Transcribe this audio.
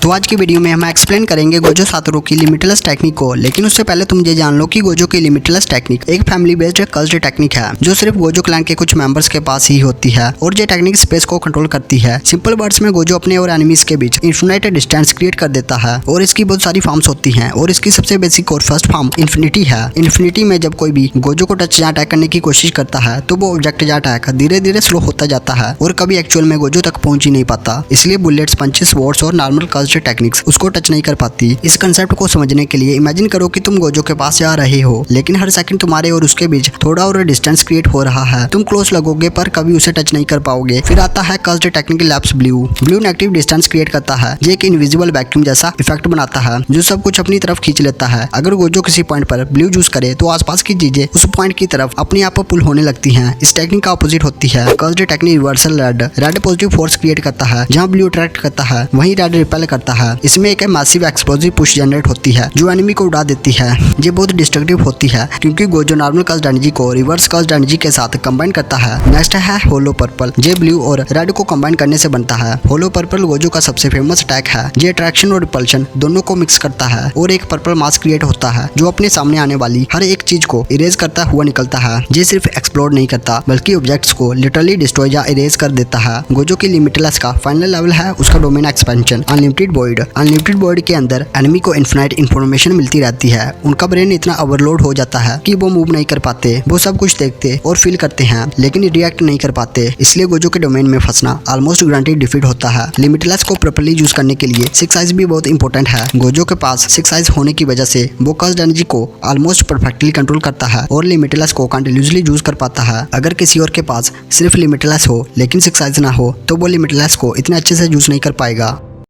तो आज की वीडियो में हम एक्सप्लेन करेंगे गोजो सातोरू की लिमिटलेस टेक्निक को। लेकिन उससे पहले तुम ये जान लो कि गोजो की लिमिटलेस टेक्निक एक फैमिली बेस्ड कर्स्ड टेक्निक है जो सिर्फ गोजो क्लैन के कुछ मेंबर्स के पास ही होती है और ये टेक्निक स्पेस को कंट्रोल करती है। सिंपल वर्ड्स में गोजो अपने और एनिमीज के बीच इन्फिनिट डिस्टेंस क्रिएट कर देता है और इसकी बहुत सारी फॉर्म्स होती हैं और इसकी सबसे बेसिक और फर्स्ट फॉर्म इन्फिनिटी है। इन्फिनिटी में जब कोई भी गोजो को टच या अटैक करने की कोशिश करता है तो वो ऑब्जेक्ट या अटैक धीरे धीरे स्लो होता जाता है और कभी एक्चुअल में गोजो तक पहुंच ही नहीं पाता। इसलिए बुलेट्स, पंचेस, वॉर्ड्स और नॉर्मल कर्स्ड टेक्निक्स उसको टच नहीं कर पाती। इस कंसेप्ट को समझने के लिए इमेजिन करो कि तुम गोजो के पास जा रहे हो लेकिन हर सेकंड तुम्हारे और उसके बीच थोड़ा और डिस्टेंस क्रिएट हो रहा है। तुम क्लोज लगोगे पर कभी उसे टच नहीं कर पाओगे। फिर आता है cursed technique lapse blue. Blue negative distance create करता है। ये एक इनविजिबल वैक्यूम जैसा इफेक्ट बनाता है जो सब कुछ अपनी तरफ खींच लेता है। अगर गोजो किसी पॉइंट पर ब्लू यूज करे तो आसपास की चीजें उस पॉइंट की तरफ अपने आप पुल होने लगती हैं। इस टेक्निक का अपोजिट होती है cursed technique reversal red. Red positive force create करता है। जहां ब्लू अट्रैक्ट करता है वहीं रेड रिपेल करता है। इसमें एक मैसिव एक्सप्लोसिव पुश जनरेट होती है जो एनिमी को उड़ा देती है। ये बहुत डिस्ट्रक्टिव होती है क्योंकि गोजो नॉर्मल कर्स्ड एनर्जी को रिवर्स कर्स्ड एनर्जी के साथ कंबाइन करता है। नेक्स्ट है होलो पर्पल। ये ब्लू और रेड को कंबाइन करने से बनता है। होलो पर्पल गोजो का सबसे फेमस अटैक है। ये अट्रैक्शन और रिपल्शन दोनों को मिक्स करता है और एक पर्पल मास क्रिएट होता है जो अपने सामने आने वाली हर एक चीज को इरेज करता हुआ निकलता है। ये सिर्फ एक्सप्लोर नहीं करता बल्कि ऑब्जेक्ट्स को लिटरली डिस्ट्रॉय या इरेज कर देता है। गोजो की लिमिटलेस का फाइनल लेवल है उसका domain expansion unlimited void. Unlimited void के अंदर एनिमी को इन्फिनाइट इन्फॉर्मेशन मिलती रहती है। उनका ब्रेन इतना ओवरलोड हो जाता है कि वो मूव नहीं कर पाते। वो सब कुछ देखते और फील करते हैं लेकिन रिएक्ट नहीं कर पाते। इसलिए गोजो के डोमेन में फंसना ऑलमोस्ट गारंटीड डिफीट होता है। लिमिटलेस को प्रॉपर्ली यूज करने के लिए 6 आइज भी बहुत इंपॉर्टेंट है। गोजो के पास 6 आइज होने की वजह से वो कर्स्ड एनर्जी को ऑलमोस्ट परफेक्टली कंट्रोल करता है और लिमिटलेस को कंटिन्यूअसली यूज कर पाता है। अगर किसी और के पास सिर्फ लिमिटलेस हो लेकिन 6 आइज ना हो तो वो लिमिटलेस को इतने अच्छे से यूज नहीं कर पाएगा।